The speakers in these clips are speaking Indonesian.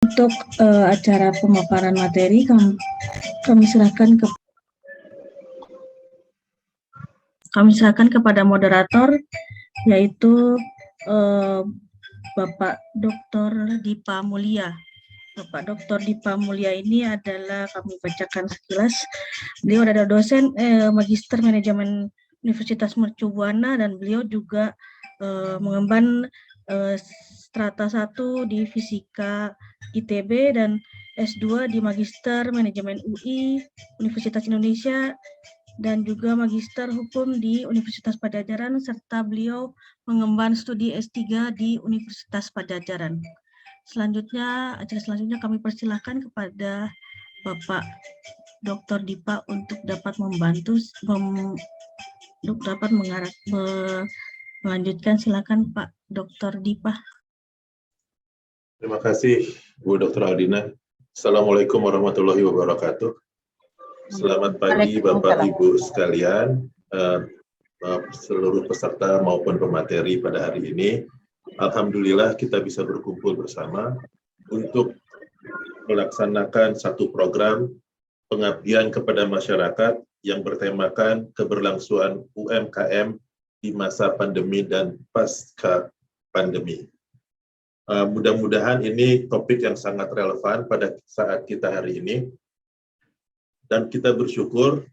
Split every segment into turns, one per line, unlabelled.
Untuk acara pemaparan materi kami serahkan kepada moderator, yaitu Bapak Dr. Dipa Mulia. Bapak Dr. Dipa Mulia ini adalah, kami bacakan sekilas, beliau adalah dosen Magister Manajemen Universitas Mercu Buana, dan beliau juga mengemban strata 1 di Fisika ITB dan S2 di Magister Manajemen UI Universitas Indonesia dan juga Magister Hukum di Universitas Padjadjaran, serta beliau mengemban studi S3 di Universitas Padjadjaran. Acara selanjutnya kami persilahkan kepada Bapak Dr. Dipa untuk dapat membantu melanjutkan. Silakan Pak Dr. Dipa.
Terima kasih Bu Dr. Aldina. Assalamualaikum warahmatullahi wabarakatuh. Selamat pagi Bapak Ibu sekalian, seluruh peserta maupun pemateri pada hari ini. Alhamdulillah kita bisa berkumpul bersama untuk melaksanakan satu program pengabdian kepada masyarakat yang bertemakan keberlangsungan UMKM di masa pandemi dan pasca pandemi. Mudah-mudahan ini topik yang sangat relevan pada saat kita hari ini. Dan kita bersyukur,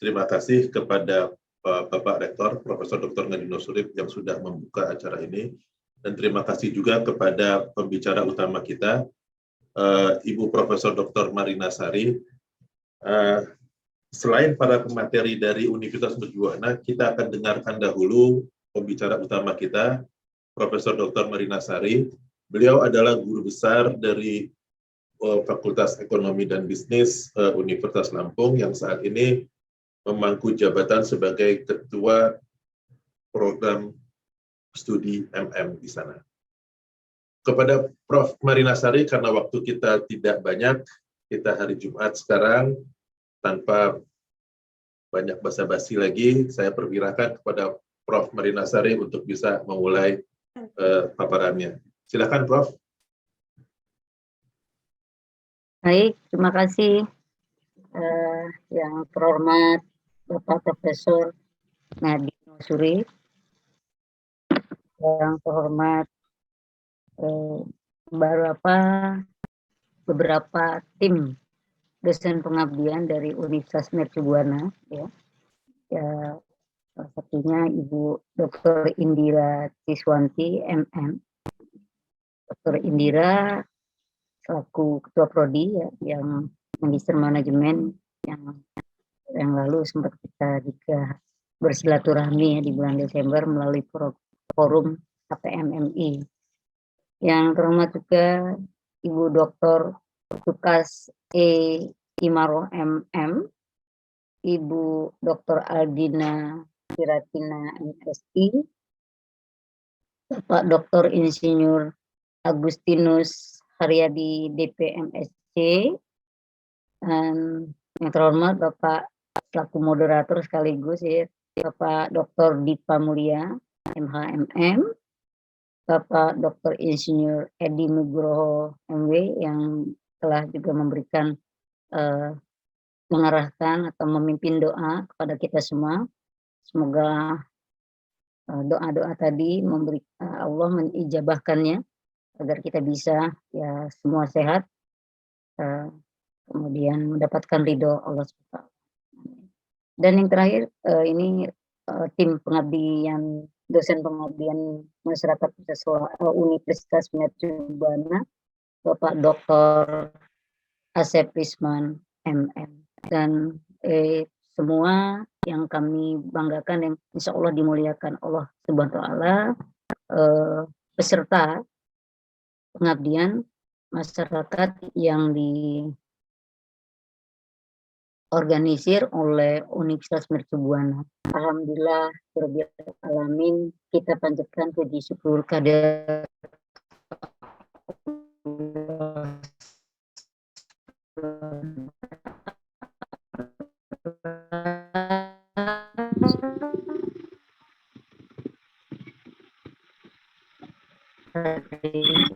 terima kasih kepada Bapak Rektor, Profesor Dr. Ngadino Surip yang sudah membuka acara ini. Dan terima kasih juga kepada pembicara utama kita, Ibu Profesor Dr. Marina Sari. Selain para pemateri dari Universitas Mercu Buana, kita akan dengarkan dahulu pembicara utama kita, Profesor Dr. Marina Sari. Beliau adalah guru besar dari Fakultas Ekonomi dan Bisnis Universitas Lampung yang saat ini memangku jabatan sebagai Ketua Program Studi MM di sana. Kepada Prof. Marina Sari, karena waktu kita tidak banyak, kita hari Jumat sekarang, tanpa banyak basa-basi lagi, saya persilahkan kepada Prof. Marina Sari untuk bisa memulai paparannya. Silakan, Prof.
Baik, terima kasih yang terhormat Bapak Profesor Ngadino Surip, yang terhormat beberapa tim dosen pengabdian dari Universitas Mercu Buana, ya, salah satunya Ibu Dr. Indira Ciswanti, MM. Dr. Indira selaku Ketua Prodi, ya, yang Magister Manajemen yang lalu sempat kita juga bersilaturahmi, ya, di bulan Desember melalui forum HPMMI. Yang terhormat juga Ibu Dr. Lukas E. Imaro MM, Ibu Dr. Aldina Siratina MSI, Bapak Dr. Insinyur Agustinus Haryadi DPMSC, dan yang terhormat Bapak selaku moderator sekaligus, ya, Bapak Dr. Dipa Mulia MHMM, Bapak Dr. Insinyur Edi Nugroho MW yang telah juga memberikan mengarahkan atau memimpin doa kepada kita semua. Semoga doa-doa tadi Allah mengijabahkannya agar kita bisa, ya, semua sehat, kemudian mendapatkan ridho Allah SWT. Dan yang terakhir, ini tim pengabdian, dosen pengabdian masyarakat Universitas Mercu Buana, Bapak Dr. Asep Risman MM, dan semua yang kami banggakan, yang insya Allah dimuliakan Allah Subhanahu wa Ta'ala, peserta pengabdian masyarakat yang diorganisir oleh Universitas Mercu Buana. Alhamdulillah, rabbil alamin, kita panjatkan puji syukur kepada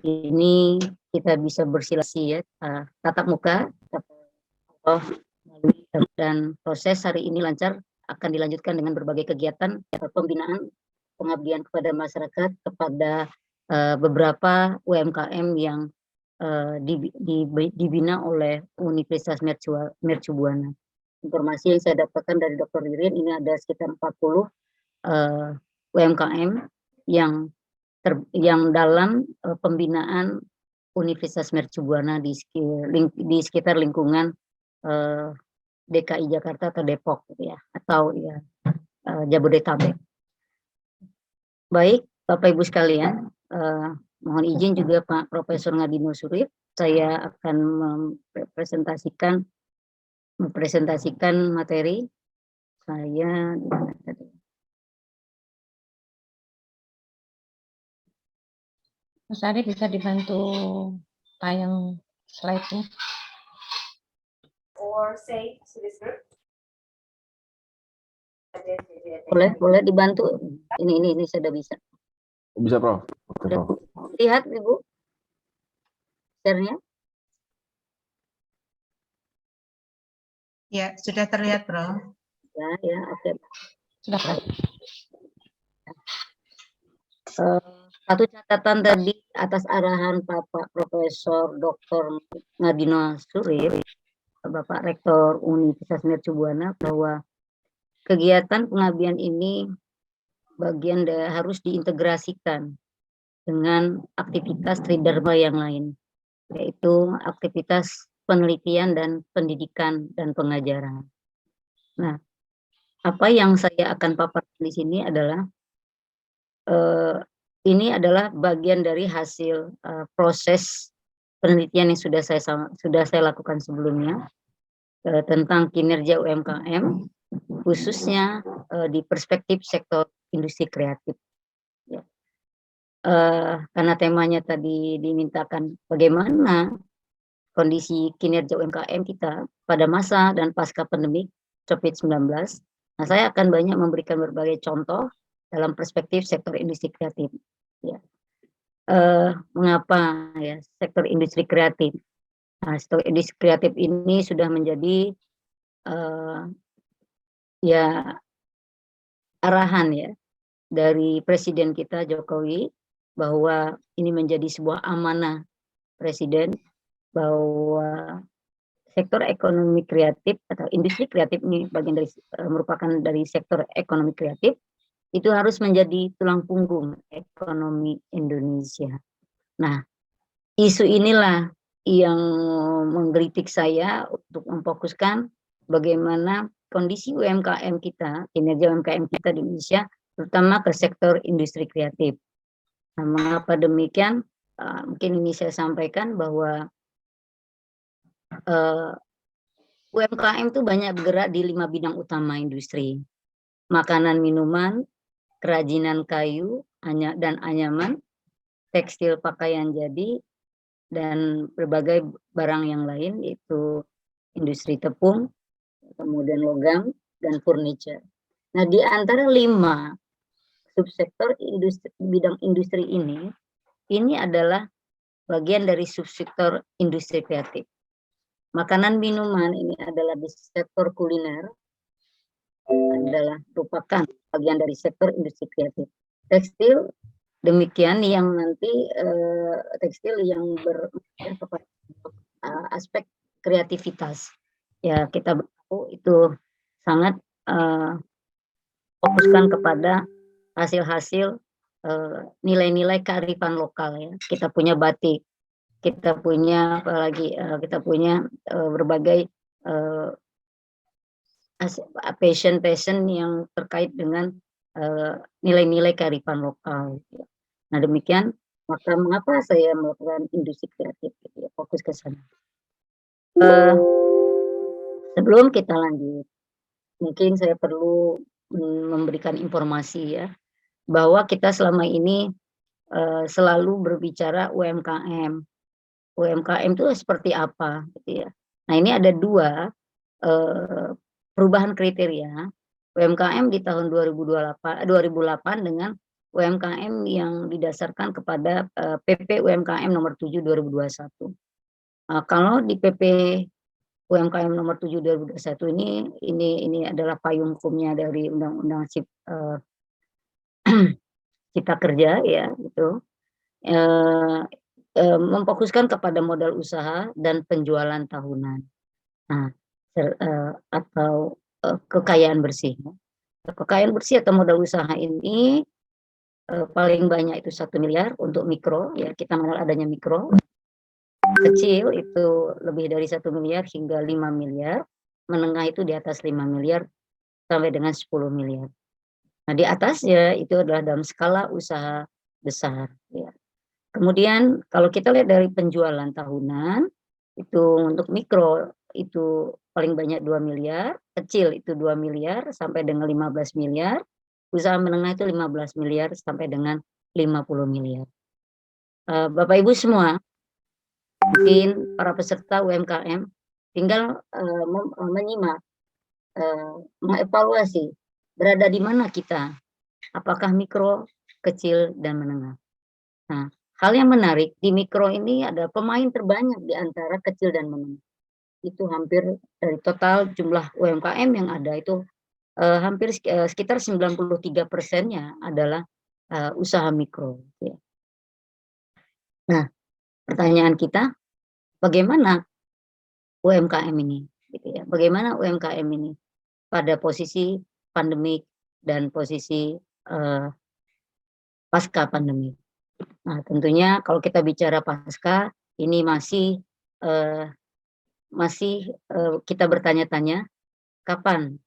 ini kita bisa bersilaturahmi ya, tatap muka, dan proses hari ini lancar akan dilanjutkan dengan berbagai kegiatan pembinaan pengabdian kepada masyarakat kepada beberapa UMKM yang dibina oleh Universitas Mercubuana. Informasi yang saya dapatkan dari Dr. Ririn, ini ada sekitar 40 UMKM yang dalam pembinaan Universitas Mercubuana di sekitar lingkungan DKI Jakarta atau Depok gitu ya, atau ya Jabodetabek. Baik, Bapak Ibu sekalian, mohon izin juga Pak Profesor Ngadino Surip, saya akan mempresentasikan materi saya.
Mas Ari bisa dibantu tayang slide-nya.
Boleh dibantu. Ini sudah bisa.
Bisa, Prof. Oke, Prof.
Lihat, Ibu. Share-nya.
Ya, sudah terlihat, Prof.
Ya, oke.
Sudah, Prof.
Satu catatan tadi atas arahan Bapak Profesor Dr. Ngadino Surip, Bapak Rektor Universitas Mercubuana, bahwa kegiatan pengabdian ini harus diintegrasikan dengan aktivitas tridharma yang lain, yaitu aktivitas penelitian dan pendidikan dan pengajaran. Nah, apa yang saya akan paparkan di sini adalah ini adalah bagian dari hasil proses penelitian yang sudah saya lakukan sebelumnya tentang kinerja UMKM, khususnya di perspektif sektor industri kreatif. Ya. Karena temanya tadi dimintakan bagaimana kondisi kinerja UMKM kita pada masa dan pasca pandemi COVID-19. Nah, saya akan banyak memberikan berbagai contoh dalam perspektif sektor industri kreatif. Ya. Mengapa ya sektor industri kreatif? Nah, sektor industri kreatif ini sudah menjadi ya arahan ya dari Presiden kita Jokowi, bahwa ini menjadi sebuah amanah Presiden, bahwa sektor ekonomi kreatif atau industri kreatif ini bagian dari merupakan dari sektor ekonomi kreatif, itu harus menjadi tulang punggung ekonomi Indonesia. Nah, isu inilah yang menggelitik saya untuk memfokuskan bagaimana kondisi UMKM kita, kinerja UMKM kita di Indonesia, terutama ke sektor industri kreatif. Nah, mengapa demikian? Mungkin ini saya sampaikan bahwa UMKM itu banyak bergerak di 5 bidang utama industri: makanan minuman, kerajinan kayu dan anyaman, tekstil pakaian jadi, dan berbagai barang yang lain, yaitu industri tepung, kemudian logam, dan furniture. Nah, di antara 5 subsektor bidang industri ini adalah bagian dari subsektor industri kreatif. Makanan minuman ini adalah di sektor kuliner, merupakan bagian dari sektor industri kreatif. Tekstil demikian, yang nanti tekstil yang kepada aspek kreativitas. Ya, kita tahu itu sangat fokuskan kepada hasil-hasil nilai-nilai kearifan lokal ya. Kita punya batik, kita punya apalagi kita punya berbagai passion yang terkait dengan nilai-nilai kearifan lokal. Nah, demikian, maka mengapa saya melakukan industri kreatif, gitu ya, fokus ke sana. Sebelum kita lanjut, mungkin saya perlu memberikan informasi ya, bahwa kita selama ini selalu berbicara UMKM. UMKM itu seperti apa, gitu ya. Nah, ini ada 2 perubahan kriteria UMKM di tahun 2008 dengan UMKM yang didasarkan kepada PP UMKM nomor 7 2021. Kalau di PP UMKM nomor 7 2021 ini adalah payung hukumnya dari Undang-Undang Cipta Kerja ya gitu. Memfokuskan kepada modal usaha dan penjualan tahunan. Nah, atau kekayaan bersih. Kekayaan bersih atau modal usaha ini paling banyak itu 1 miliar untuk mikro ya, kita mengenal adanya mikro. Kecil itu lebih dari 1 miliar hingga 5 miliar, menengah itu di atas 5 miliar sampai dengan 10 miliar. Nah, di atasnya itu adalah dalam skala usaha besar ya. Kemudian kalau kita lihat dari penjualan tahunan, itu untuk mikro itu paling banyak 2 miliar, kecil itu 2 miliar sampai dengan 15 miliar, usaha menengah itu 15 miliar sampai dengan 50 miliar. Bapak Ibu semua, mungkin para peserta UMKM tinggal menyimak, mengevaluasi berada di mana kita, apakah mikro, kecil, dan menengah. Nah, hal yang menarik di mikro ini ada pemain terbanyak di antara kecil dan menengah. Itu hampir dari total jumlah UMKM yang ada itu hampir sekitar 93%-nya adalah usaha mikro. Ya. Nah, pertanyaan kita, bagaimana UMKM ini? Gitu ya. Bagaimana UMKM ini pada posisi pandemik dan posisi pasca pandemik? Nah, tentunya kalau kita bicara pasca, ini masih kita bertanya-tanya kapan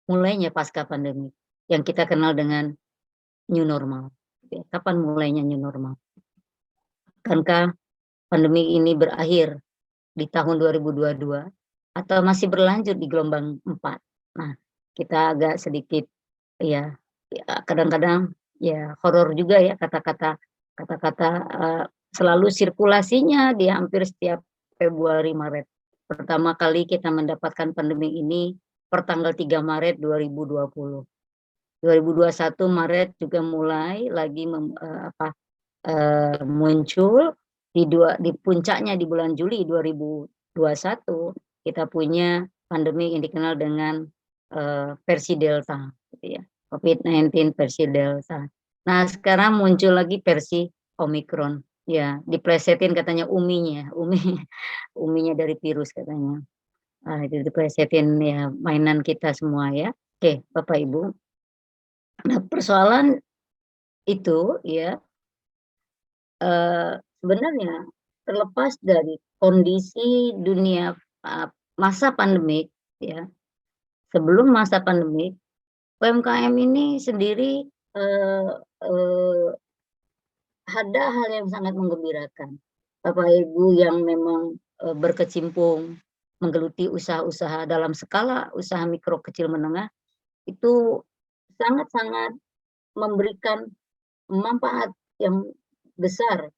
mulainya pasca pandemi yang kita kenal dengan new normal. Kapan mulainya new normal? Akankah pandemi ini berakhir di tahun 2022 atau masih berlanjut di gelombang 4? Nah, kita agak sedikit ya kadang-kadang ya horor juga ya kata-kata selalu sirkulasinya di hampir setiap Februari Maret. Pertama kali kita mendapatkan pandemi ini pertanggal 3 Maret 2020. 2021 Maret juga mulai lagi muncul di puncaknya di bulan Juli 2021 kita punya pandemi yang dikenal dengan versi Delta gitu ya. COVID-19 versi Delta. Nah, sekarang muncul lagi versi Omicron. Ya, diplesetin katanya uminya dari virus katanya. Itu diplesetin ya mainan kita semua ya. Oke, Bapak Ibu. Nah, persoalan itu ya sebenarnya terlepas dari kondisi dunia masa pandemik ya. Sebelum masa pandemik, UMKM ini sendiri ada hal yang sangat menggembirakan. Bapak Ibu yang memang berkecimpung menggeluti usaha-usaha dalam skala usaha mikro kecil menengah itu sangat-sangat memberikan manfaat yang besar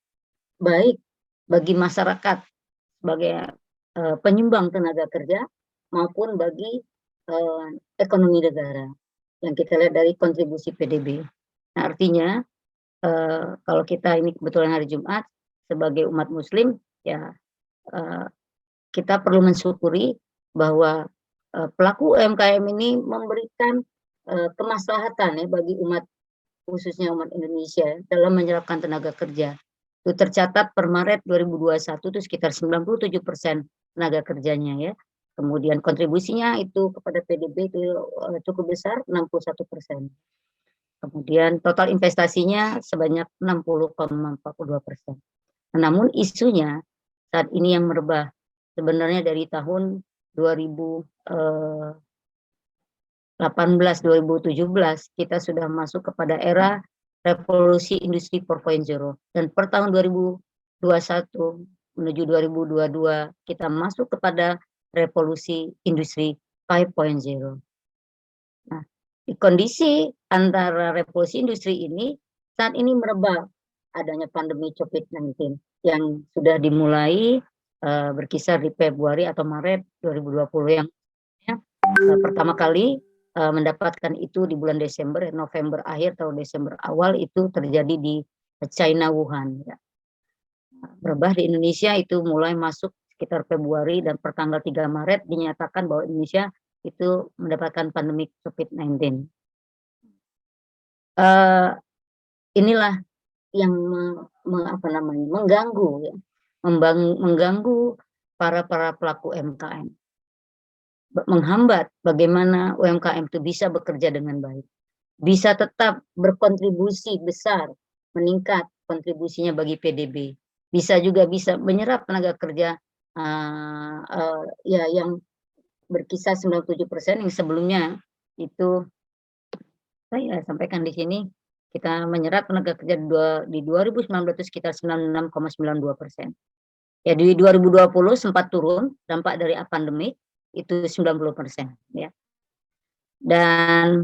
baik bagi masyarakat sebagai penyumbang tenaga kerja maupun bagi ekonomi negara yang kita lihat dari kontribusi PDB. Nah, artinya kalau kita ini kebetulan hari Jumat sebagai umat Muslim ya kita perlu mensyukuri bahwa pelaku UMKM ini memberikan kemaslahatan ya bagi umat khususnya umat Indonesia dalam menyerapkan tenaga kerja. Itu tercatat per Maret 2021 itu sekitar 97% tenaga kerjanya ya. Kemudian kontribusinya itu kepada PDB itu cukup besar 61%. Kemudian total investasinya sebanyak 60,42%. Namun isunya saat ini yang merebah sebenarnya dari tahun 2018-2017 kita sudah masuk kepada era revolusi industri 4.0 dan per tahun 2021 menuju 2022 kita masuk kepada revolusi industri 5.0. Nah, di kondisi antara revolusi industri ini saat ini merebak adanya pandemi COVID-19 yang sudah dimulai berkisar di Februari atau Maret 2020 yang pertama kali mendapatkan itu di bulan Desember, November akhir atau Desember awal itu terjadi di China, Wuhan. Ya. Rebah di Indonesia itu mulai masuk sekitar Februari dan per tanggal 3 Maret dinyatakan bahwa Indonesia itu mendapatkan pandemi COVID-19. Inilah yang mengganggu, ya, mengganggu para pelaku UMKM, menghambat bagaimana UMKM itu bisa bekerja dengan baik, bisa tetap berkontribusi besar, meningkat kontribusinya bagi PDB, bisa menyerap tenaga kerja ya yang berkisar 97% yang sebelumnya itu saya sampaikan di sini kita menyerap tenaga kerja di 2019 itu sekitar 96,92%. Ya di 2020 sempat turun dampak dari pandemi itu 90%. Ya. Dan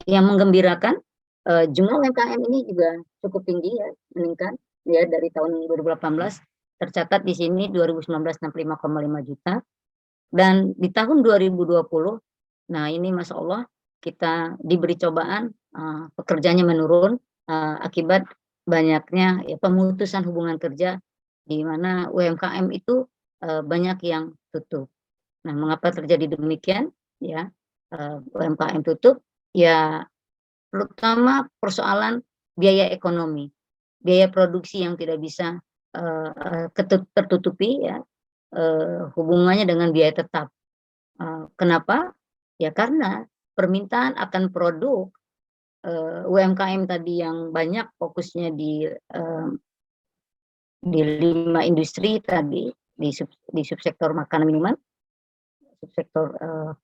yang menggembirakan jumlah UMKM ini juga cukup tinggi ya, meningkat ya dari tahun 2018 tercatat di sini 2019 65,5 juta dan di tahun 2020 nah ini Masya Allah kita diberi cobaan pekerjaannya menurun akibat banyaknya ya, pemutusan hubungan kerja di mana UMKM itu banyak yang tutup. Nah mengapa terjadi demikian ya UMKM tutup ya terutama persoalan biaya ekonomi, biaya produksi yang tidak bisa tertutupi ya hubungannya dengan biaya tetap. Kenapa? Ya karena permintaan akan produk UMKM tadi yang banyak fokusnya di 5 industri tadi di subsektor makanan minuman, subsektor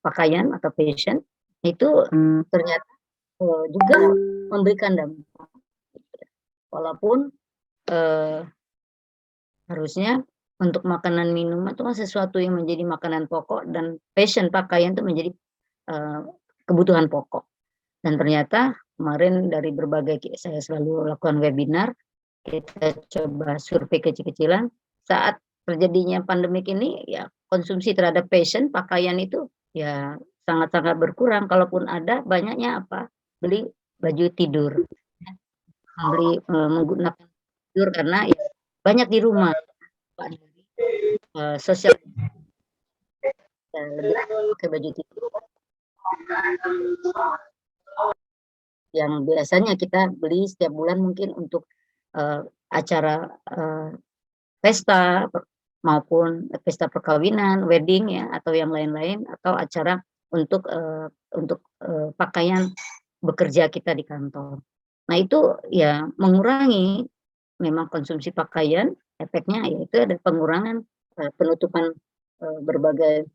pakaian atau fashion itu ternyata juga memberikan dampak. Walaupun harusnya untuk makanan minuman itu kan sesuatu yang menjadi makanan pokok dan fashion pakaian itu menjadi kebutuhan pokok. Dan ternyata kemarin dari berbagai saya selalu lakukan webinar, kita coba survei kecil-kecilan saat terjadinya pandemik ini ya konsumsi terhadap fashion pakaian itu ya sangat-sangat berkurang. Kalaupun ada banyaknya apa? Beli baju tidur, beli menggunakan tidur karena ya, banyak di rumah sosial lebih pakai baju tidur yang biasanya kita beli setiap bulan mungkin untuk acara pesta maupun pesta perkawinan, wedding ya atau yang lain-lain atau acara untuk pakaian bekerja kita di kantor. Nah itu ya mengurangi memang konsumsi pakaian, efeknya yaitu ada pengurangan penutupan berbagai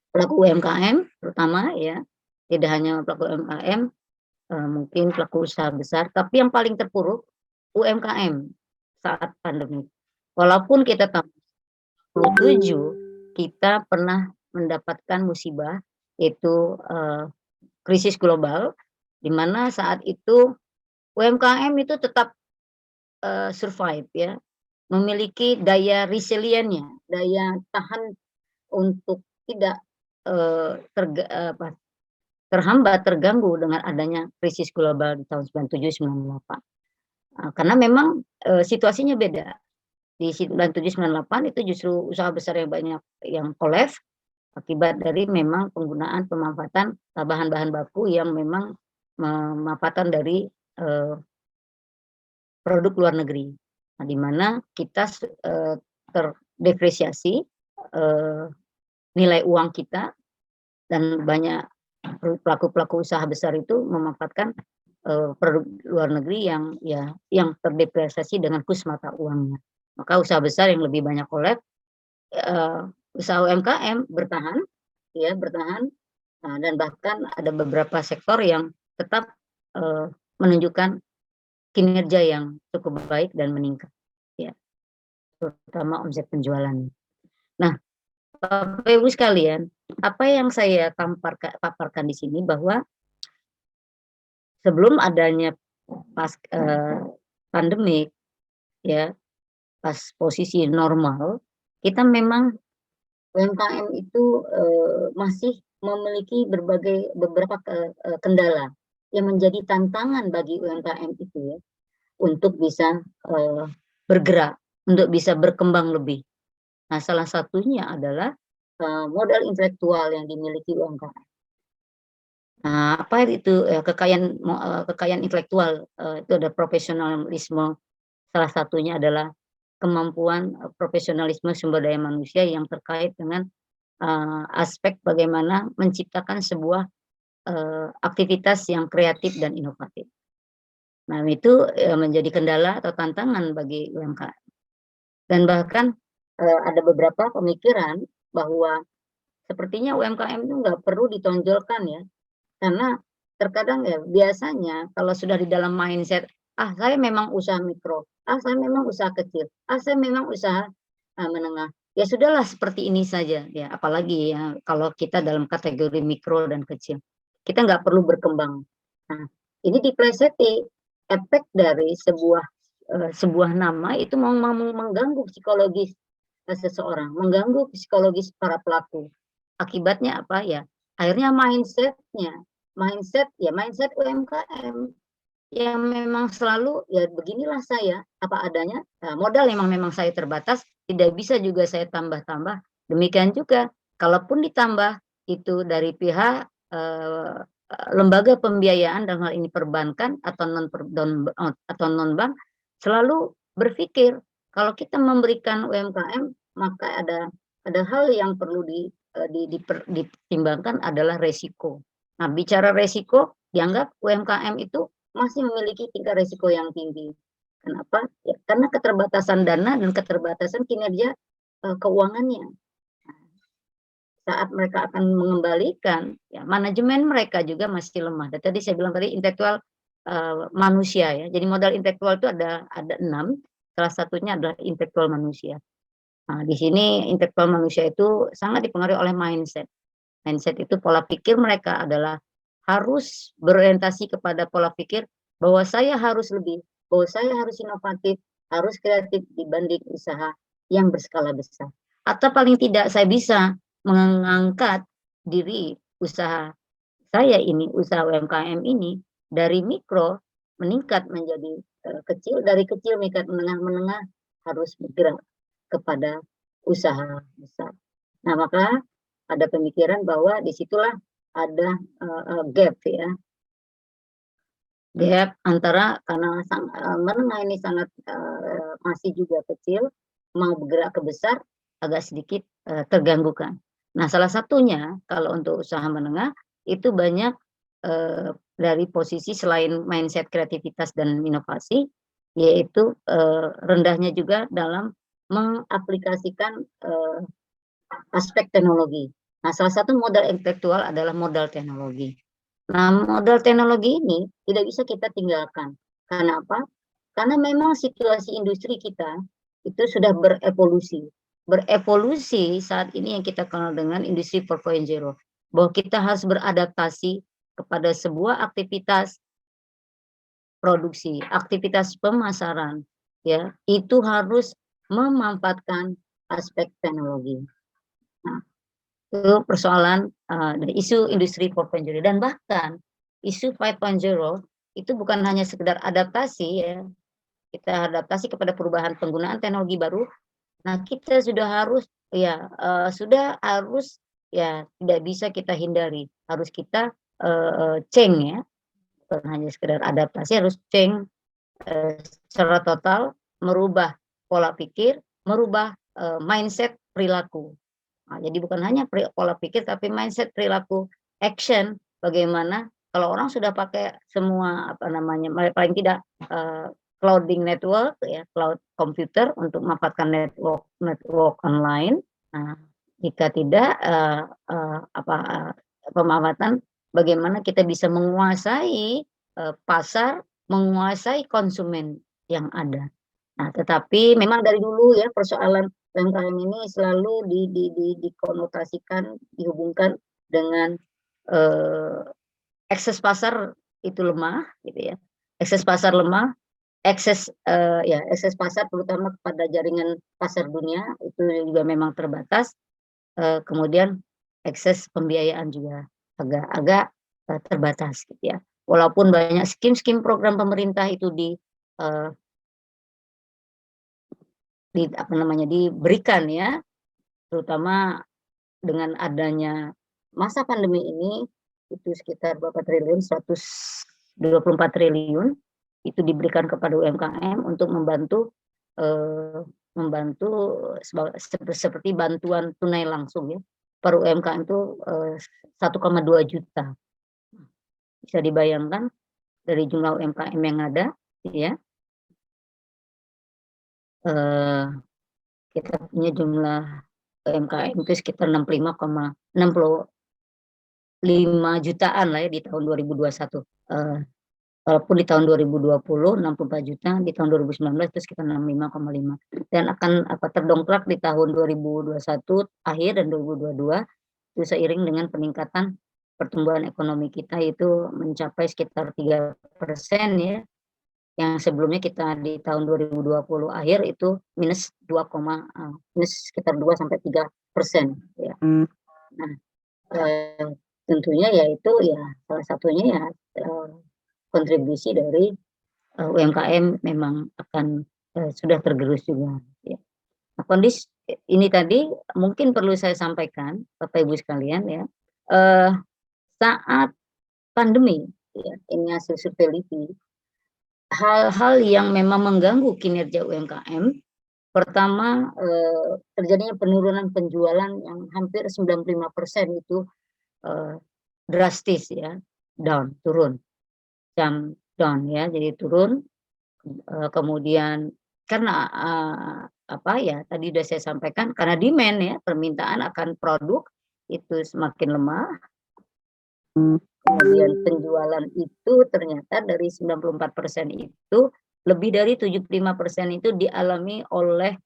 pelaku UMKM terutama ya, tidak hanya pelaku UMKM, mungkin pelaku usaha besar, tapi yang paling terpuruk UMKM saat pandemi. Walaupun kita tahun 2007 kita pernah mendapatkan musibah yaitu krisis global, di mana saat itu UMKM itu tetap survive ya, memiliki daya resiliennya, daya tahan untuk tidak terhambat, terganggu dengan adanya krisis global di tahun 97-98. Karena memang situasinya beda. Di 97-98 itu justru usaha besar yang banyak yang kolaps akibat dari memang penggunaan pemanfaatan bahan-bahan baku yang memang pemanfaatan dari produk luar negeri. Nah, di mana kita terdepresiasi nilai uang kita dan banyak pelaku-pelaku usaha besar itu memanfaatkan produk luar negeri yang terdepresiasi dengan kurs mata uangnya. Maka usaha besar yang lebih banyak kolaps, usaha UMKM bertahan dan bahkan ada beberapa sektor yang tetap menunjukkan kinerja yang cukup baik dan meningkat ya, terutama omset penjualan. Nah, Bapak Ibu sekalian, apa yang saya paparkan di sini bahwa sebelum adanya pandemik ya, pas posisi normal, kita memang UMKM itu masih memiliki beberapa kendala yang menjadi tantangan bagi UMKM itu ya, untuk bisa bergerak, untuk bisa berkembang lebih. Nah, salah satunya adalah modal intelektual yang dimiliki UMKM. Nah, apa itu kekayaan intelektual? Itu ada profesionalisme. Salah satunya adalah kemampuan profesionalisme sumber daya manusia yang terkait dengan aspek bagaimana menciptakan sebuah aktivitas yang kreatif dan inovatif. Nah, itu menjadi kendala atau tantangan bagi UMKM. Dan bahkan ada beberapa pemikiran bahwa sepertinya UMKM itu nggak perlu ditonjolkan ya, karena terkadang ya biasanya kalau sudah di dalam mindset, saya memang usaha mikro, saya memang usaha kecil, saya memang usaha menengah. Ya sudahlah seperti ini saja ya, apalagi ya kalau kita dalam kategori mikro dan kecil. Kita nggak perlu berkembang. Nah, ini dipleset efek dari sebuah nama itu mau mengganggu psikologis seseorang, mengganggu psikologis para pelaku. Akibatnya apa ya? Akhirnya mindset UMKM yang memang selalu ya beginilah saya apa adanya, modal memang saya terbatas, tidak bisa juga saya tambah-tambah. Demikian juga kalaupun ditambah itu dari pihak lembaga pembiayaan dalam hal ini perbankan atau non bank selalu berpikir kalau kita memberikan UMKM maka ada hal yang perlu ditimbangkan adalah resiko. Nah, bicara resiko, dianggap UMKM itu masih memiliki tingkat resiko yang tinggi. Kenapa? Ya, karena keterbatasan dana dan keterbatasan kinerja keuangannya. Saat mereka akan mengembalikan, ya manajemen mereka juga masih lemah. Dan tadi saya bilang tadi intelektual manusia ya. Jadi modal intelektual itu ada 6. Salah satunya adalah intelektual manusia. Nah, di sini intelektual manusia itu sangat dipengaruhi oleh mindset. Mindset itu pola pikir mereka adalah harus berorientasi kepada pola pikir bahwa saya harus lebih, bahwa saya harus inovatif, harus kreatif dibanding usaha yang berskala besar. Atau paling tidak saya bisa mengangkat diri usaha saya ini, usaha UMKM ini dari mikro meningkat menjadi kecil, dari kecil meningkat menengah harus bergerak kepada usaha besar. Nah, maka ada pemikiran bahwa disitulah ada gap ya, gap antara karena menengah ini sangat masih juga kecil, mau bergerak ke besar agak sedikit terganggukan. Nah, salah satunya kalau untuk usaha menengah itu banyak dari posisi selain mindset kreativitas dan inovasi, yaitu rendahnya juga dalam mengaplikasikan aspek teknologi. Nah, salah satu modal intelektual adalah modal teknologi. Nah, modal teknologi ini tidak bisa kita tinggalkan. Karena apa? Karena memang situasi industri kita itu sudah berevolusi. Berevolusi saat ini yang kita kenal dengan industri 4.0. Bahwa kita harus beradaptasi kepada sebuah aktivitas produksi, aktivitas pemasaran, ya, itu harus memanfaatkan aspek teknologi. Nah, itu persoalan isu industri 4.0 dan bahkan isu 5.0 itu bukan hanya sekedar adaptasi ya, kita adaptasi kepada perubahan penggunaan teknologi baru. Nah, kita sudah harus tidak bisa kita hindari, harus kita change ya, bukan hanya sekedar adaptasi, harus change secara total, merubah pola pikir, merubah mindset perilaku. Nah, jadi bukan hanya pola pikir tapi mindset perilaku, action. Bagaimana kalau orang sudah pakai semua paling tidak clouding network ya, cloud computer untuk memanfaatkan network online. Nah, jika tidak pemanfaatan bagaimana kita bisa menguasai pasar, menguasai konsumen yang ada. Nah, tetapi memang dari dulu ya persoalan UMKM ini selalu dikonotasikan, dihubungkan dengan akses pasar itu lemah, gitu ya. Akses pasar lemah, akses pasar terutama kepada jaringan pasar dunia itu juga memang terbatas. kemudian akses pembiayaan juga agak terbatas gitu ya. Walaupun banyak skim-skim program pemerintah itu diberikan ya, terutama dengan adanya masa pandemi ini itu sekitar berapa triliun, 124 triliun itu diberikan kepada UMKM untuk membantu seperti bantuan tunai langsung ya. Per UMKM itu 1,2 juta. Bisa dibayangkan dari jumlah UMKM yang ada ya. Kita punya jumlah UMKM itu sekitar 65 jutaan lah ya di tahun 2021. Walaupun di tahun 2020 64 juta, di tahun 2019 itu sekitar 65,5. Dan akan terdongkrak di tahun 2021 akhir dan 2022 itu seiring dengan peningkatan pertumbuhan ekonomi kita itu mencapai sekitar 3% ya. Yang sebelumnya kita di tahun 2020 akhir itu minus sekitar 2-3% ya. Nah, tentunya yaitu ya salah satunya ya kontribusi dari UMKM memang akan sudah tergerus juga ya. Nah, kondisi ini tadi mungkin perlu saya sampaikan Bapak Ibu sekalian ya, saat pandemi ya, ini hasil survei LIPI, hal-hal yang memang mengganggu kinerja UMKM. Pertama, terjadinya penurunan penjualan yang hampir 95% itu drastis ya, turun ya, jadi turun. Kemudian karena tadi sudah saya sampaikan, karena demand ya, permintaan akan produk itu semakin lemah. Kemudian penjualan itu ternyata dari 94% itu lebih dari 75% itu dialami oleh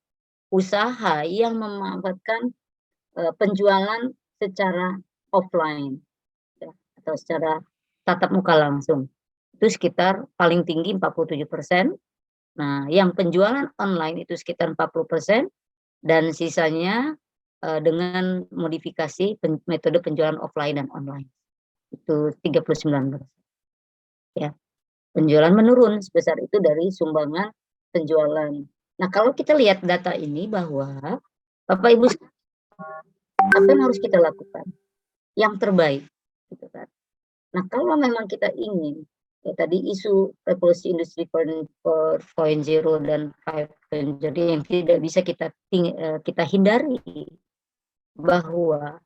usaha yang memanfaatkan penjualan secara offline ya, atau secara tatap muka langsung. Itu sekitar paling tinggi 47%. Nah, yang penjualan online itu sekitar 40% dan sisanya dengan modifikasi metode penjualan offline dan online. Itu 39%. Ya. Penjualan menurun sebesar itu dari sumbangan penjualan. Nah, kalau kita lihat data ini bahwa Bapak Ibu, apa yang harus kita lakukan? Yang terbaik, gitu kan. Nah, kalau memang kita ingin ya tadi isu revolusi industri 4.0 dan 5.0 yang tidak bisa kita hindari bahwa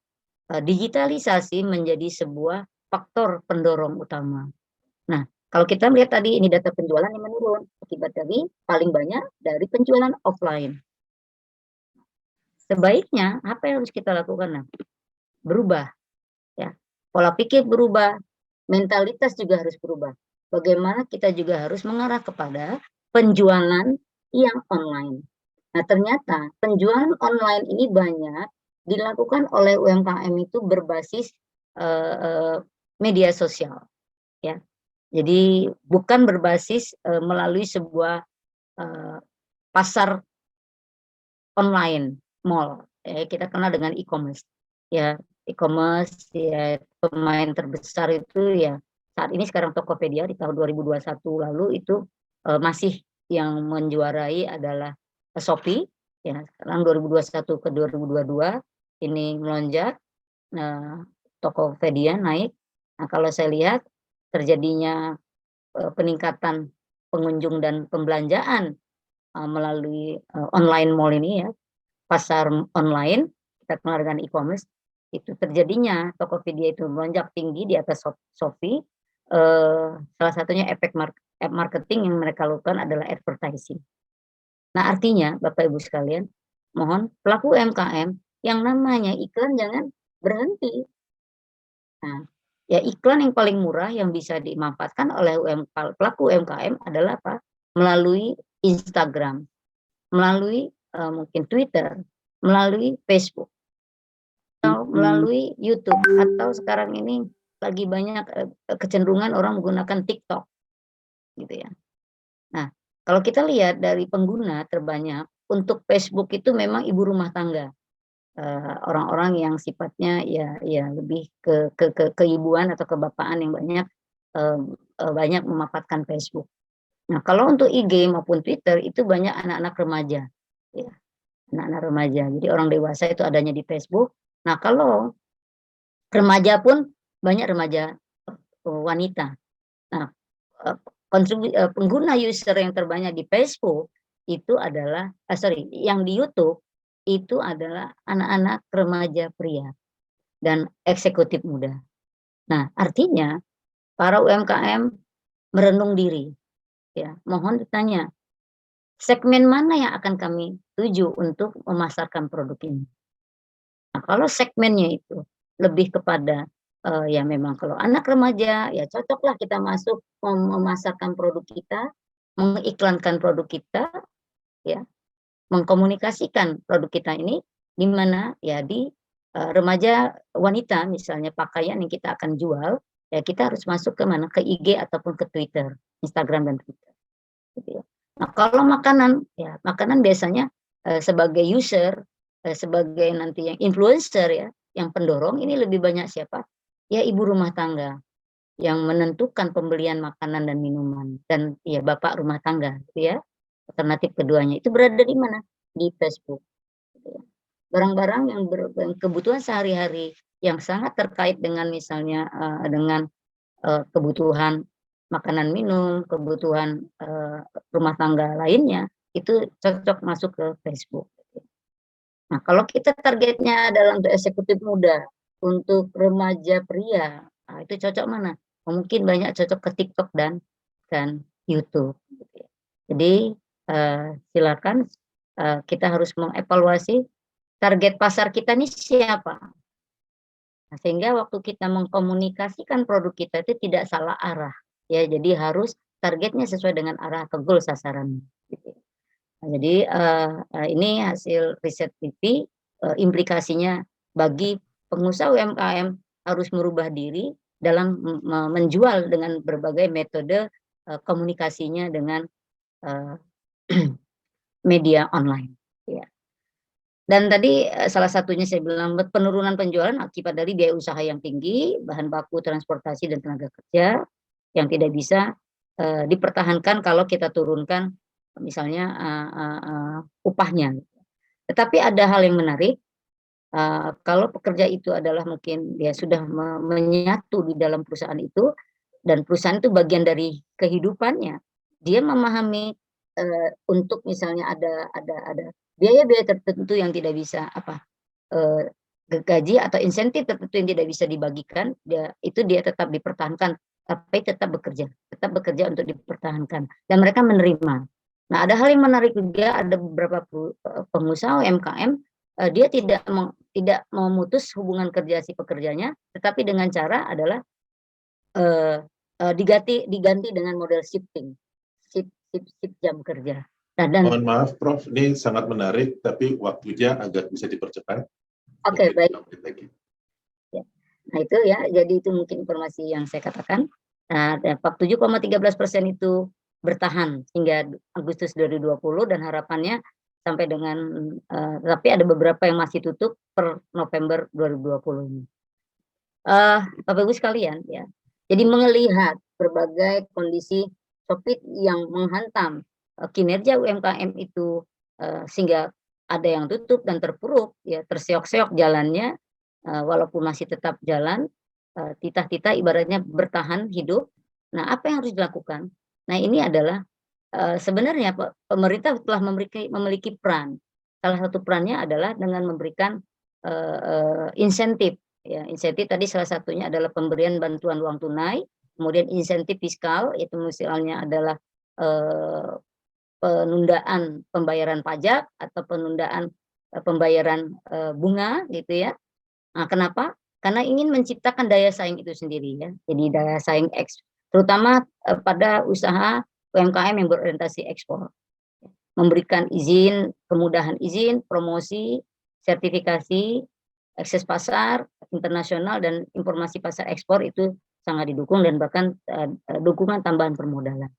digitalisasi menjadi sebuah faktor pendorong utama. Nah, kalau kita melihat tadi ini data penjualan yang menurun akibat dari paling banyak dari penjualan offline. Sebaiknya apa yang harus kita lakukan? Nah, berubah ya. Pola pikir berubah, mentalitas juga harus berubah. Bagaimana kita juga harus mengarah kepada penjualan yang online. Nah, ternyata penjualan online ini banyak dilakukan oleh UMKM itu berbasis media sosial ya. Jadi bukan berbasis melalui sebuah pasar online, mall. Kita kenal dengan e-commerce. Ya, e-commerce ya, pemain terbesar itu ya saat ini sekarang Tokopedia di tahun 2021 lalu itu masih yang menjuarai adalah Shopee ya. Sekarang 2021 ke 2022 ini melonjak. Tokopedia naik. Nah, kalau saya lihat terjadinya peningkatan pengunjung dan pembelanjaan melalui online mall ini ya, pasar online, kita kenal dengan e-commerce, itu terjadinya Tokopedia itu melonjak tinggi di atas Shopee. Salah satunya efek marketing yang mereka lakukan adalah advertising. Nah, artinya Bapak Ibu sekalian, mohon pelaku UMKM yang namanya iklan jangan berhenti. Nah, ya iklan yang paling murah yang bisa dimanfaatkan oleh pelaku UMKM adalah apa? Melalui Instagram, melalui mungkin Twitter, melalui Facebook, atau melalui YouTube, atau sekarang ini lagi banyak kecenderungan orang menggunakan TikTok, gitu ya. Nah, kalau kita lihat dari pengguna terbanyak untuk Facebook itu memang ibu rumah tangga. orang-orang yang sifatnya ya lebih ke keibuan atau kebapaan yang banyak memanfaatkan Facebook. Nah, kalau untuk IG maupun Twitter itu banyak anak-anak remaja, ya, anak-anak remaja. Jadi orang dewasa itu adanya di Facebook. Nah, kalau remaja pun banyak remaja wanita. Nah, pengguna user yang terbanyak di Facebook itu adalah, yang di YouTube itu adalah anak-anak remaja pria dan eksekutif muda. Nah, artinya para UMKM merenung diri, ya. Mohon ditanya, segmen mana yang akan kami tuju untuk memasarkan produk ini? Nah, kalau segmennya itu lebih kepada ya memang kalau anak remaja ya cocoklah kita masuk memasarkan produk kita, mengiklankan produk kita, ya, mengkomunikasikan produk kita ini di mana ya di remaja wanita misalnya pakaian yang kita akan jual ya kita harus masuk ke mana ke IG ataupun ke Twitter, Instagram dan Twitter. Gitu ya. Nah kalau makanan ya makanan biasanya sebagai user sebagai nanti yang influencer ya yang pendorong ini lebih banyak siapa? Ya ibu rumah tangga yang menentukan pembelian makanan dan minuman dan ya bapak rumah tangga gitu ya. Alternatif keduanya itu berada di mana? Di Facebook. Gitu ya. Barang-barang yang kebutuhan sehari-hari yang sangat terkait dengan misalnya dengan kebutuhan makanan minum, kebutuhan rumah tangga lainnya itu cocok masuk ke Facebook. Nah, kalau kita targetnya adalah untuk eksekutif muda, untuk remaja pria, nah itu cocok mana? Mungkin banyak cocok ke TikTok dan YouTube. Jadi silakan kita harus mengevaluasi target pasar kita ini siapa. Nah, sehingga waktu kita mengkomunikasikan produk kita itu tidak salah arah. Ya, jadi harus targetnya sesuai dengan arah atau goal sasaran. Gitu. Nah, jadi ini hasil riset TV, implikasinya bagi pengusaha UMKM harus merubah diri dalam menjual dengan berbagai metode komunikasinya dengan media online. Ya. Dan tadi salah satunya saya bilang penurunan penjualan akibat dari biaya usaha yang tinggi, bahan baku, transportasi, dan tenaga kerja yang tidak bisa dipertahankan kalau kita turunkan misalnya upahnya. Tetapi ada hal yang menarik, kalau pekerja itu adalah mungkin dia sudah menyatu di dalam perusahaan itu, dan perusahaan itu bagian dari kehidupannya, dia memahami untuk misalnya ada biaya-biaya tertentu yang tidak bisa gaji atau insentif tertentu yang tidak bisa dibagikan, dia tetap dipertahankan, tapi tetap bekerja untuk dipertahankan dan mereka menerima. Nah, ada hal yang menarik juga, ada beberapa pengusaha UMKM dia tidak memutus hubungan kerja si pekerjanya, tetapi dengan cara adalah diganti dengan model shifting, shift jam kerja. Nah, dan
mohon maaf Prof, ini sangat menarik, tapi waktunya agak bisa dipercepat.
Oke, baik. Ya. Nah itu ya, jadi itu mungkin informasi yang saya katakan. Nah, 7,13% itu bertahan hingga Agustus 2020 dan harapannya sampai dengan, tapi ada beberapa yang masih tutup per November 2020 ini. Bapak Ibu sekalian ya, jadi melihat berbagai kondisi COVID yang menghantam kinerja UMKM itu sehingga ada yang tutup dan terpuruk ya terseok-seok jalannya walaupun masih tetap jalan titah-titah ibaratnya bertahan hidup. Nah, apa yang harus dilakukan? Nah, ini adalah sebenarnya pemerintah telah memiliki peran. Salah satu perannya adalah dengan memberikan insentif ya. Insentif tadi salah satunya adalah pemberian bantuan uang tunai, kemudian insentif fiskal itu misalnya adalah penundaan pembayaran pajak atau penundaan pembayaran bunga gitu ya. Nah, kenapa? Karena ingin menciptakan daya saing itu sendiri ya. Jadi daya saing terutama pada usaha UMKM yang berorientasi ekspor. Memberikan izin, kemudahan izin, promosi, sertifikasi, akses pasar internasional dan informasi pasar ekspor itu sangat didukung dan bahkan dukungan tambahan permodalan.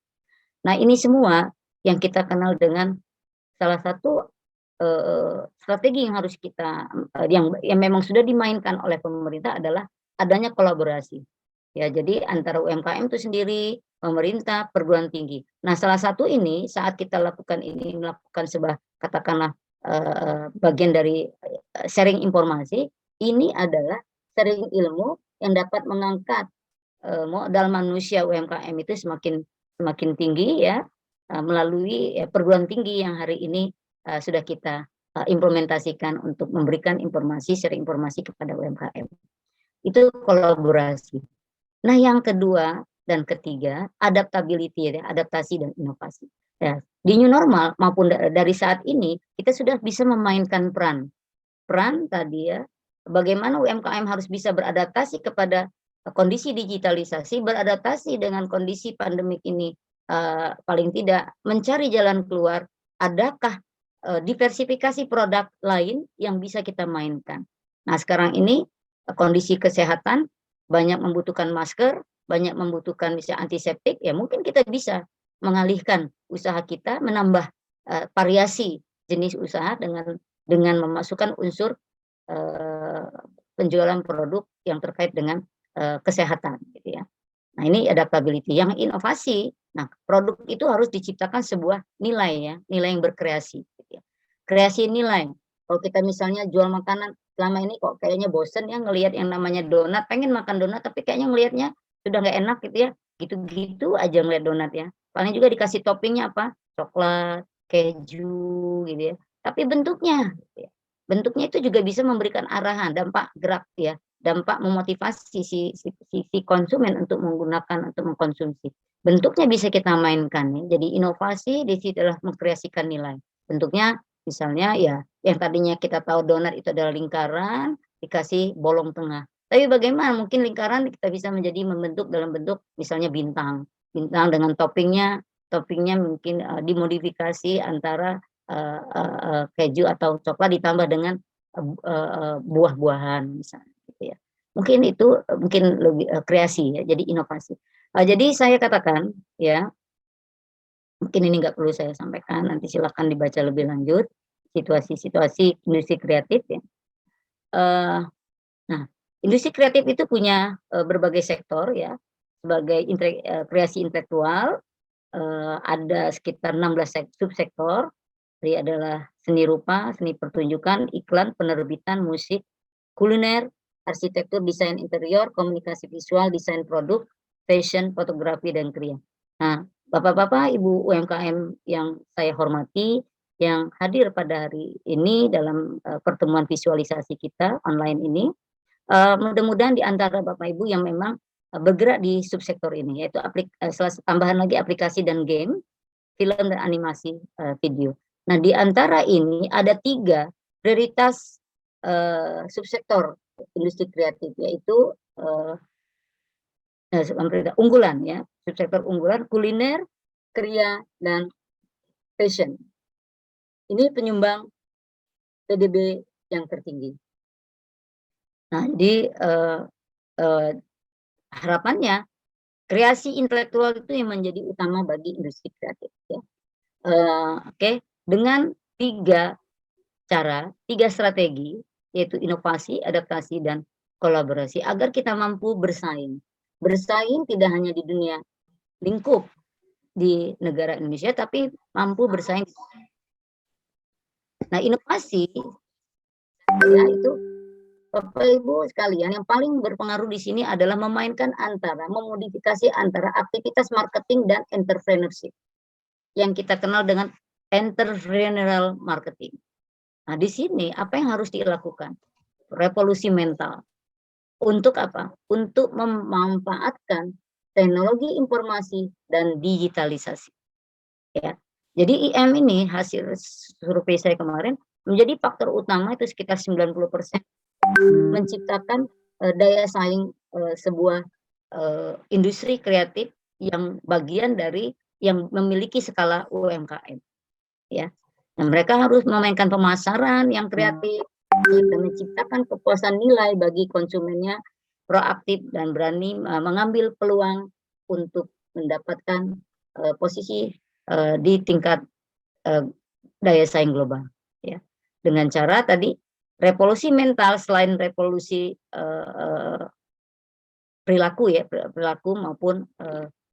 Nah, ini semua yang kita kenal dengan salah satu strategi yang harus kita yang memang sudah dimainkan oleh pemerintah adalah adanya kolaborasi. Ya, jadi antara UMKM itu sendiri, pemerintah, perguruan tinggi. Nah, salah satu ini saat kita melakukan sebuah katakanlah bagian dari sharing informasi, ini adalah sharing ilmu yang dapat mengangkat modal manusia UMKM itu semakin tinggi ya, melalui perguruan tinggi yang hari ini sudah kita implementasikan untuk memberikan sharing informasi kepada UMKM. Itu kolaborasi. Nah, yang kedua dan ketiga, adaptability ya, adaptasi dan inovasi. Ya, di new normal maupun dari saat ini kita sudah bisa memainkan peran tadi ya, bagaimana UMKM harus bisa beradaptasi kepada kondisi digitalisasi, beradaptasi dengan kondisi pandemik ini, paling tidak mencari jalan keluar. Adakah diversifikasi produk lain yang bisa kita mainkan? Nah, sekarang ini kondisi kesehatan banyak membutuhkan masker, banyak membutuhkan misalnya antiseptik, ya mungkin kita bisa mengalihkan usaha kita, menambah variasi jenis usaha dengan memasukkan unsur penjualan produk yang terkait dengan kesehatan, gitu ya. Nah, ini adaptability. Yang inovasi, nah produk itu harus diciptakan sebuah nilai ya, nilai yang berkreasi. Gitu ya. Kreasi nilai. Kalau kita misalnya jual makanan, selama ini kok kayaknya bosen ya ngelihat yang namanya donat, pengen makan donat tapi kayaknya ngelihatnya sudah nggak enak gitu ya, gitu-gitu aja ngeliat donat ya. Paling juga dikasih toppingnya apa? Coklat, keju gitu ya. Tapi bentuknya, gitu ya. Bentuknya itu juga bisa memberikan arahan, dampak gerak ya, dampak memotivasi si konsumen untuk menggunakan, untuk mengkonsumsi. Bentuknya bisa kita mainkan ya. Jadi inovasi di situ adalah mengkreasikan nilai. Bentuknya misalnya ya yang tadinya kita tahu donat itu adalah lingkaran, dikasih bolong tengah. Tapi bagaimana mungkin lingkaran kita bisa membentuk dalam bentuk misalnya bintang dengan toppingnya mungkin dimodifikasi antara keju atau coklat ditambah dengan buah-buahan misalnya gitu ya. Mungkin itu mungkin lebih kreasi ya, jadi inovasi. Jadi saya katakan ya, mungkin ini nggak perlu saya sampaikan, nanti silakan dibaca lebih lanjut situasi industri kreatif ya. Nah, industri kreatif itu punya berbagai sektor ya, sebagai kreasi intelektual ada sekitar 16 subsektor. Jadi adalah seni rupa, seni pertunjukan, iklan, penerbitan, musik, kuliner, arsitektur, desain interior, komunikasi visual, desain produk, fashion, fotografi, dan kriya. Nah, Bapak-bapak, Ibu UMKM yang saya hormati, yang hadir pada hari ini dalam pertemuan visualisasi kita online ini, mudah-mudahan di antara Bapak Ibu yang memang bergerak di subsektor ini, yaitu tambahan lagi aplikasi dan game, film dan animasi video. Nah, di antara ini ada 3 prioritas subsektor industri kreatif, yaitu unggulan ya, subsektor unggulan kuliner, kriya, dan fashion. Ini penyumbang PDB yang tertinggi. Nah, jadi harapannya kreasi intelektual itu yang menjadi utama bagi industri kreatif ya. Oke. Dengan 3 strategi, yaitu inovasi, adaptasi, dan kolaborasi, agar kita mampu bersaing. Bersaing tidak hanya di dunia lingkup di negara Indonesia, tapi mampu bersaing. Nah, inovasi ya itu Bapak Ibu sekalian, yang paling berpengaruh di sini adalah memodifikasi antara aktivitas marketing dan entrepreneurship, yang kita kenal dengan entrepreneurial marketing. Nah, di sini apa yang harus dilakukan? Revolusi mental. Untuk apa? Untuk memanfaatkan teknologi informasi dan digitalisasi. Ya. Jadi IM ini hasil survei saya kemarin menjadi faktor utama itu sekitar 90% menciptakan daya saing sebuah industri kreatif yang bagian dari yang memiliki skala UMKM. Ya, nah, mereka harus memainkan pemasaran yang kreatif dan menciptakan kepuasan nilai bagi konsumennya, proaktif dan berani mengambil peluang untuk mendapatkan posisi di tingkat daya saing global. Ya, dengan cara tadi revolusi mental selain revolusi perilaku ya, perilaku maupun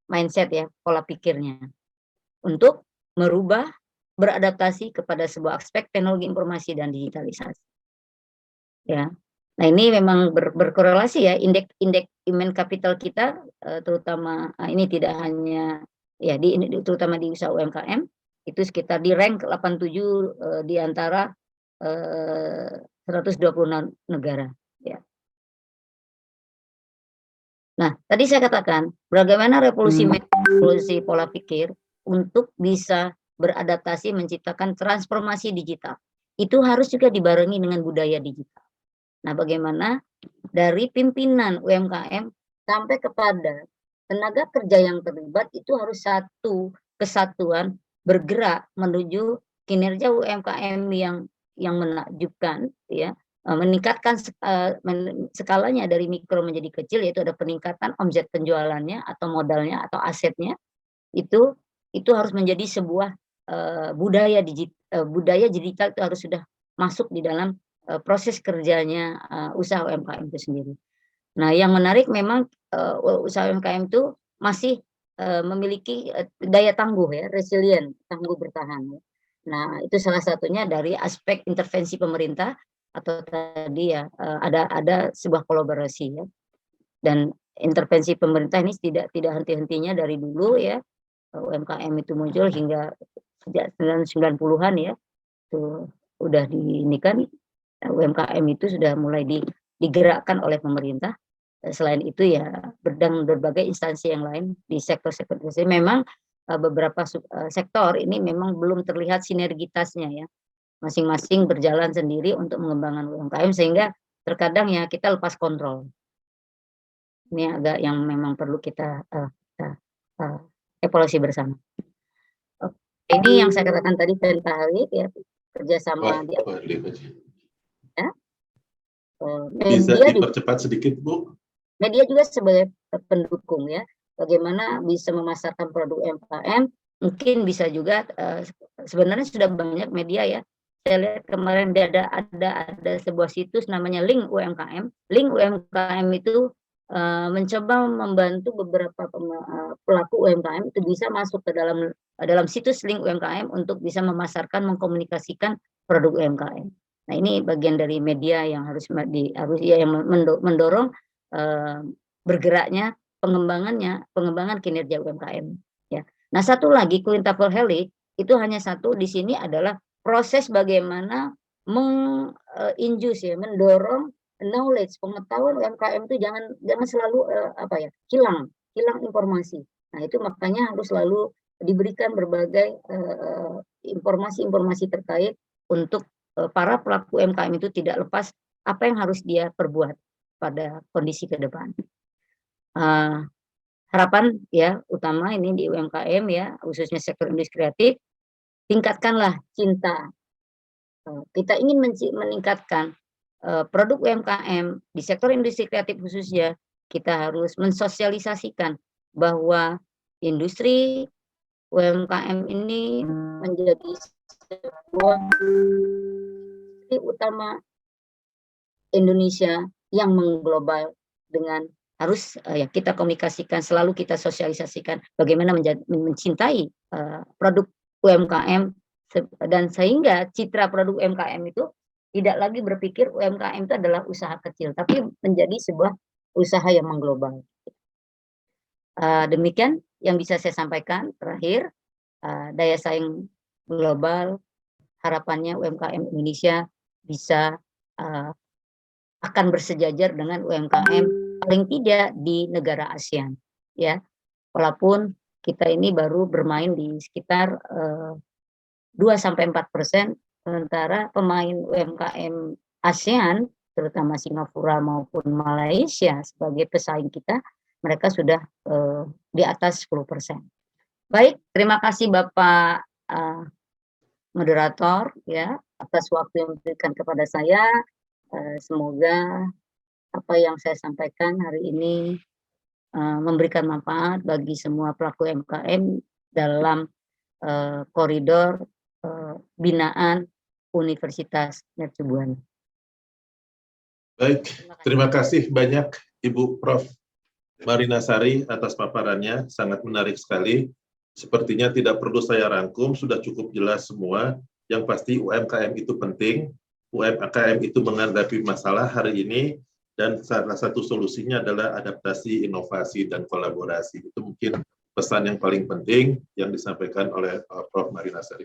mindset ya, pola pikirnya untuk merubah beradaptasi kepada sebuah aspek teknologi informasi dan digitalisasi. Ya. Nah, ini memang berkorelasi ya, indeks human capital kita terutama ini tidak hanya ya terutama di usaha UMKM itu sekitar di rank 87 di antara 126 negara ya. Nah, tadi saya katakan bagaimana revolusi pola pikir untuk bisa beradaptasi menciptakan transformasi digital. Itu harus juga dibarengi dengan budaya digital. Nah, bagaimana dari pimpinan UMKM sampai kepada tenaga kerja yang terlibat itu harus satu kesatuan bergerak menuju kinerja UMKM yang menakjubkan ya, meningkatkan skalanya dari mikro menjadi kecil, yaitu ada peningkatan omset penjualannya atau modalnya atau asetnya itu harus menjadi sebuah budaya digital itu harus sudah masuk di dalam proses kerjanya usaha UMKM itu sendiri. Nah, yang menarik memang usaha UMKM itu masih memiliki daya tangguh ya, resilient, tangguh bertahan. Ya. Nah, itu salah satunya dari aspek intervensi pemerintah atau tadi ya ada sebuah kolaborasi ya. Dan intervensi pemerintah ini tidak henti-hentinya dari dulu ya. UMKM itu muncul hingga sejak 90-an ya. Itu udah diinikan UMKM itu sudah mulai digerakkan oleh pemerintah. Selain itu ya berbagai instansi yang lain di sektor-sektor memang beberapa sektor ini memang belum terlihat sinergitasnya ya, masing-masing berjalan sendiri untuk mengembangkan UMKM sehingga terkadang ya kita lepas kontrol. Ini agak yang memang perlu kita evaluasi bersama. Ini yang saya katakan tadi Pentahalit ya, kerjasama ya.
Bisa dipercepat sedikit Bu?
Media juga sebagai pendukung ya, bagaimana bisa memasarkan produk UMKM, mungkin bisa juga sebenarnya sudah banyak media ya. Saya lihat kemarin ada sebuah situs namanya Link UMKM. Link UMKM itu mencoba membantu beberapa pelaku UMKM itu bisa masuk ke dalam situs Link UMKM untuk bisa memasarkan, mengkomunikasikan produk UMKM. Nah, ini bagian dari media yang harus yang mendorong bergeraknya pengembangan kinerja UMKM ya. Nah, satu lagi Quintuple Helix itu hanya satu di sini adalah proses bagaimana menginjus ya, mendorong knowledge, pengetahuan UMKM itu jangan selalu hilang informasi. Nah, itu makanya harus selalu diberikan berbagai informasi-informasi terkait untuk para pelaku UMKM itu tidak lepas apa yang harus dia perbuat pada kondisi ke depan. Harapan ya utama ini di UMKM ya, khususnya sektor industri kreatif, tingkatkanlah cinta. Kita ingin meningkatkan produk UMKM di sektor industri kreatif khususnya, kita harus mensosialisasikan bahwa industri UMKM ini menjadi sebuah industri utama Indonesia yang mengglobal dengan harus ya kita komunikasikan, selalu kita sosialisasikan bagaimana mencintai produk UMKM dan sehingga citra produk UMKM itu tidak lagi berpikir UMKM itu adalah usaha kecil, tapi menjadi sebuah usaha yang mengglobal. Demikian yang bisa saya sampaikan. Terakhir, daya saing global, harapannya UMKM Indonesia bisa akan bersejajar dengan UMKM paling tidak di negara ASEAN ya, walaupun kita ini baru bermain di sekitar 2-4%, sementara pemain UMKM ASEAN terutama Singapura maupun Malaysia sebagai pesaing kita, mereka sudah di atas 10%. Baik, terima kasih Bapak moderator ya atas waktu yang diberikan kepada saya. Semoga apa yang saya sampaikan hari ini memberikan manfaat bagi semua pelaku UMKM dalam koridor binaan Universitas Mercubuana.
Baik, terima kasih banyak Ibu Prof. Marinasari atas paparannya, sangat menarik sekali. Sepertinya tidak perlu saya rangkum, sudah cukup jelas semua. Yang pasti UMKM itu penting, UMKM itu menghadapi masalah hari ini, dan salah satu solusinya adalah adaptasi, inovasi, dan kolaborasi. Itu mungkin pesan yang paling penting yang disampaikan oleh Prof. Marinasari.